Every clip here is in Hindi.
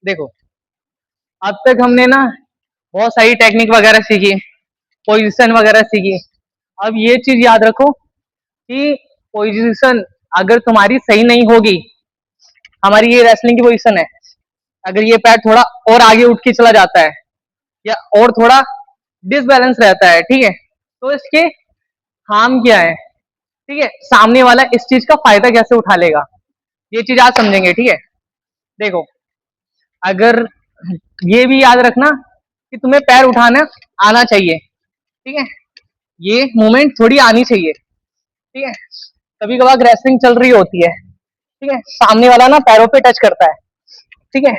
देखो, अब तक हमने ना बहुत सारी टेक्निक वगैरह सीखी, पोजीशन वगैरह सीखी। अब ये चीज याद रखो कि पोजीशन अगर तुम्हारी सही नहीं होगी, हमारी ये रेसलिंग की पोजीशन है, अगर ये पैर थोड़ा और आगे उठ के चला जाता है या और थोड़ा डिसबैलेंस रहता है, ठीक है, तो इसके हार्म क्या है, ठीक है, सामने वाला इस चीज का फायदा कैसे उठा लेगा, ये चीज आज समझेंगे, ठीक है। देखो, अगर ये भी याद रखना कि तुम्हें पैर उठाना आना चाहिए, ठीक है, ये मूवमेंट थोड़ी आनी चाहिए, ठीक है। कभी कभार रेसलिंग चल रही होती है, ठीक है, सामने वाला ना पैरों पे टच करता है, ठीक है,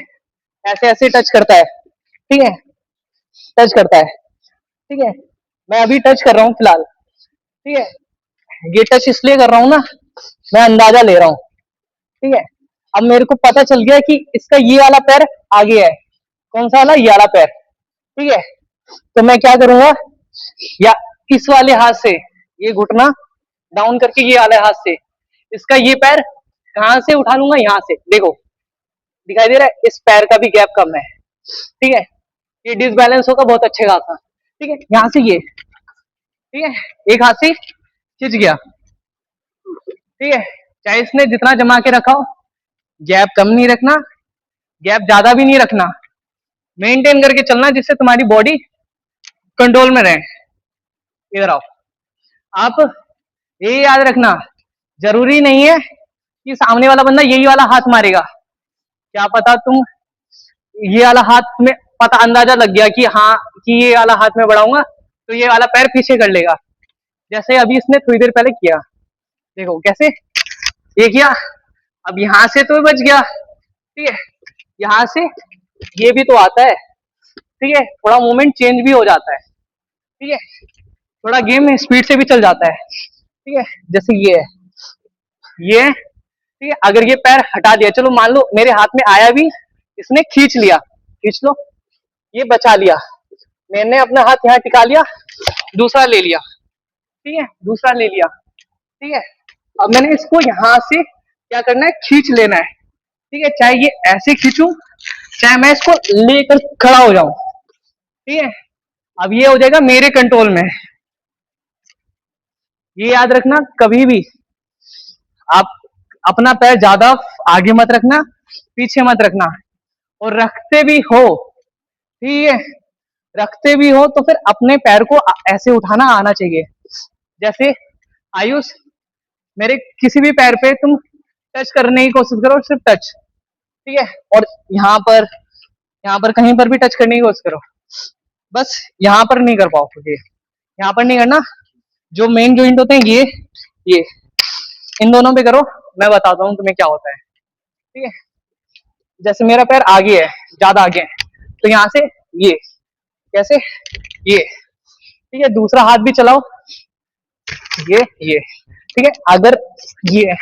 ऐसे ऐसे टच करता है, ठीक है, टच करता है, ठीक है, मैं अभी टच कर रहा हूँ फिलहाल, ठीक है, ये टच इसलिए कर रहा हूँ ना, मैं अंदाजा ले रहा हूँ, ठीक है। अब मेरे को पता चल गया कि इसका ये वाला पैर आगे है, कौन सा वाला, ये वाला पैर, ठीक है, तो मैं क्या करूंगा, या इस वाले हाथ से ये घुटना डाउन करके ये वाले हाथ से इसका ये पैर कहां से उठा लूंगा, यहां से, देखो दिखाई दे रहा है, इस पैर का भी गैप कम है, ठीक है, ये डिसबैलेंस होगा बहुत अच्छे खासा, ठीक है, यहां से ये, ठीक है, एक हाथ से खिंच गया, ठीक है, चाहे इसने जितना जमा के रखा हो, गैप कम नहीं रखना, गैप ज्यादा भी नहीं रखना, मेंटेन करके चलना जिससे तुम्हारी बॉडी कंट्रोल में रहे। इधर आओ, आप ये याद रखना, जरूरी नहीं है कि सामने वाला बंदा यही वाला हाथ मारेगा, क्या पता तुम ये वाला हाथ में पता अंदाजा लग गया कि हाँ, कि ये वाला हाथ में बढ़ाऊंगा तो ये वाला पैर पीछे कर लेगा, जैसे अभी इसने थोड़ी देर पहले किया, देखो कैसे ये किया, अब यहां से तो बच गया, ठीक है, यहां से ये भी तो आता है, ठीक है, थोड़ा मूवमेंट चेंज भी हो जाता है, ठीक है, थोड़ा गेम स्पीड से भी चल जाता है, ठीक है, जैसे ये है, ठीक है, अगर ये पैर हटा दिया, चलो मान लो मेरे हाथ में आया भी, इसने खींच लिया, खींच लो, ये बचा लिया, मैंने अपना हाथ यहाँ टिका लिया, दूसरा ले लिया, ठीक है, दूसरा ले लिया, ठीक है, अब मैंने इसको यहां से क्या करना है, खींच लेना है, ठीक है, चाहे ये ऐसे खींचू, चाहे मैं इसको लेकर खड़ा हो जाऊं, ठीक है, अब ये हो जाएगा मेरे कंट्रोल में। ये याद रखना, कभी भी आप अपना पैर ज्यादा आगे मत रखना, पीछे मत रखना, और रखते भी हो, ठीक है, रखते भी हो तो फिर अपने पैर को ऐसे उठाना आना चाहिए, जैसे आयुष, मेरे किसी भी पैर पे तुम टच करने की कोशिश करो, सिर्फ टच, ठीक है, और यहाँ पर कहीं पर भी टच करने की कोशिश करो, बस यहाँ पर नहीं कर पाओगे, यहाँ पर नहीं करना, जो मेन जॉइंट होते हैं ये इन दोनों पे करो, मैं बताता हूँ तुम्हें क्या होता है, ठीक है, जैसे मेरा पैर आगे है, ज्यादा आगे है, तो यहाँ से ये कैसे, ये, ठीक है, दूसरा हाथ भी चलाओ, ये, ठीक है, अगर ये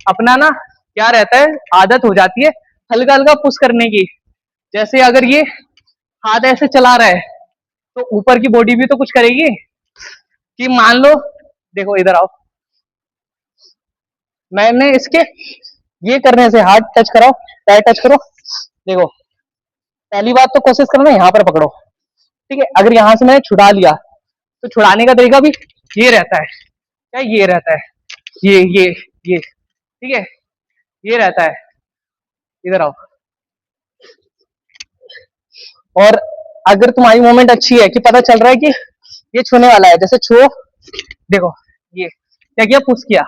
अपना ना क्या रहता है, आदत हो जाती है हल्का हल्का पुश करने की, जैसे अगर ये हाथ ऐसे चला रहा है तो ऊपर की बॉडी भी तो कुछ करेगी, कि मान लो, देखो इधर आओ, मैंने इसके ये करने से हाथ टच कराओ, पैर टच करो, देखो पहली बात तो कोशिश करना यहाँ पर पकड़ो, ठीक है, अगर यहाँ से मैंने छुड़ा लिया तो छुड़ाने का तरीका भी ये रहता है, क्या ये रहता है, ये, ठीक है, ये रहता है, इधर आओ, और अगर तुम्हारी मूवमेंट अच्छी है कि पता चल रहा है कि ये छूने वाला है, जैसे छुओ, देखो ये क्या किया, पुश किया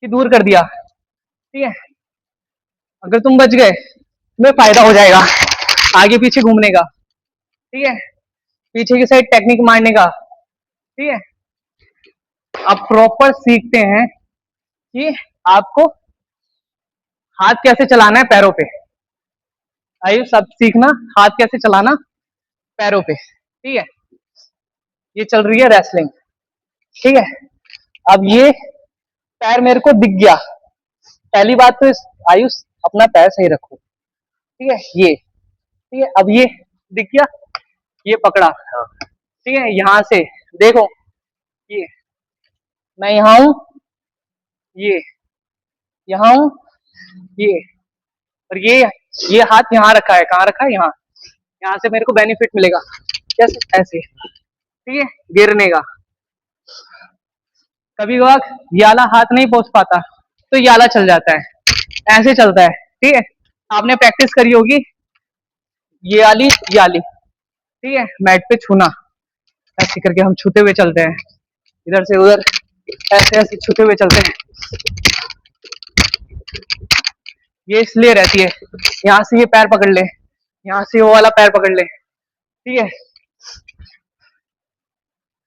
कि दूर कर दिया, ठीक है, अगर तुम बच गए तुम्हें फायदा हो जाएगा आगे पीछे घूमने का, ठीक है, पीछे की साइड टेक्निक मारने का, ठीक है, अब प्रॉपर सीखते हैं कि आपको हाथ कैसे चलाना है पैरों पे, आइए सब सीखना हाथ कैसे चलाना पैरों पे, ठीक है, ये चल रही है रेसलिंग, ठीक है, अब ये पैर मेरे को दिख गया, पहली बात तो इस आयुष अपना पैर सही रखो, ठीक है, ये, ठीक है, अब ये दिख गया, ये पकड़ा, ठीक है, यहां से देखो, ये मैं यहाँ हूं, ये यहाँ हूं, ये, और ये ये हाथ यहाँ रखा है, कहाँ रखा है, यहाँ। यहाँ से मेरे को बेनिफिट मिलेगा, कैसे, ऐसे, ठीक है, गिरने का। कभी कभार ये वाला हाथ नहीं पहुंच पाता तो ये वाला चल जाता है, ऐसे चलता है, ठीक है। आपने प्रैक्टिस करी होगी ये वाली, ठीक है, मैट पे छूना, ऐसे करके हम छूते हुए चलते हैं, इधर से उधर, ऐसे ऐसे छूते हुए चलते हैं। ये इसलिए रहती है, यहाँ से ये पैर पकड़ ले, यहाँ से वो वाला पैर पकड़ ले, ठीक है।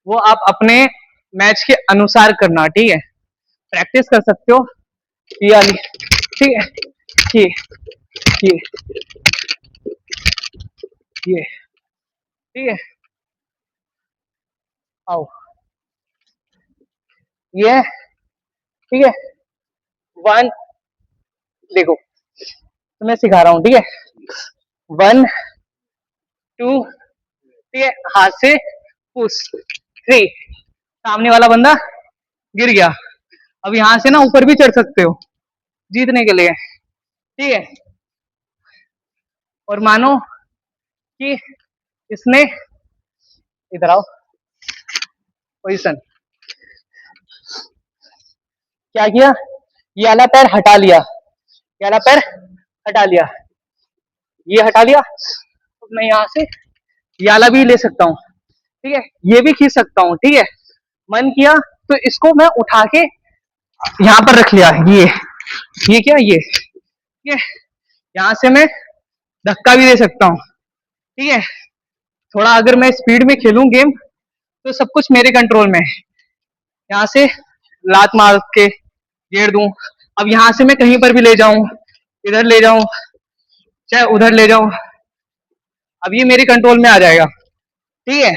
वो आप अपने मैच के अनुसार करना, ठीक है। प्रैक्टिस कर सकते हो ये वाली, ठीक है, ये ये ये, ठीक है। आओ, ये, ठीक है, वन, देखो तो मैं सिखा रहा हूँ, ठीक है। वन, टू, ठीक है, हाथ से पुश, थ्री, सामने वाला बंदा गिर गया। अब यहाँ से ना ऊपर भी चढ़ सकते हो जीतने के लिए, ठीक है। और मानो कि इसने, इधर आओ, पोजीशन, क्या किया, ये वाला पैर हटा लिया, ये वाला पैर हटा लिया, ये हटा लिया। तो मैं यहाँ से ये वाला भी ले सकता हूँ, ठीक है, ये भी खींच सकता हूँ, ठीक है। मन किया तो इसको मैं उठा के यहाँ पर रख लिया, ये क्या, ये, ठीक है। यहाँ से मैं धक्का भी दे सकता हूँ, ठीक है। थोड़ा अगर मैं स्पीड में खेलूं गेम तो सब कुछ मेरे कंट्रोल में है। यहाँ से लात मार के घेर दूं, अब यहाँ से मैं कहीं पर भी ले जाऊं, इधर ले जाऊं चाहे उधर ले जाऊं, अब ये मेरे कंट्रोल में आ जाएगा, ठीक है।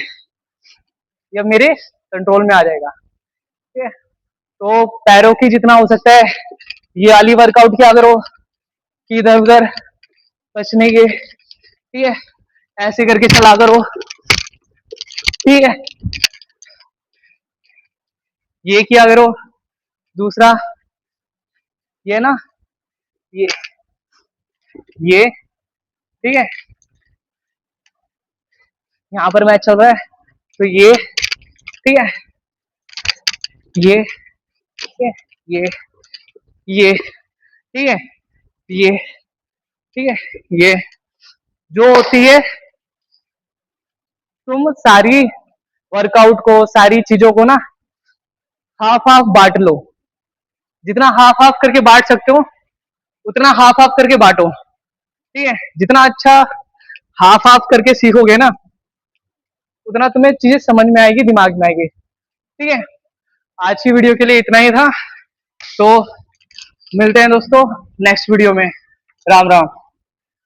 ये मेरे कंट्रोल में आ जाएगा, ठीक है। तो पैरों की जितना हो सकता है ये वाली वर्कआउट किया करो कि इधर उधर बचने के, ठीक है, ऐसे करके चला करो, ठीक है। ये किया करो। दूसरा ये ना, ये ये ठीक है, यहाँ पर मैच चल रहा है तो ये, ठीक है, ये, ठीक है, ये, ठीक है, ये, ठीक है, ये जो होती है, तुम सारी वर्कआउट को, सारी चीजों को ना हाफ हाफ बांट लो, जितना हाफ हाफ करके बांट सकते हो उतना हाफ हाफ करके बांटो, ठीक है। जितना अच्छा हाफ हाफ करके सीखोगे ना उतना तुम्हें चीजें समझ में आएगी, दिमाग में आएगी, ठीक है। आज की वीडियो के लिए इतना ही था, तो मिलते हैं दोस्तों नेक्स्ट वीडियो में। राम राम।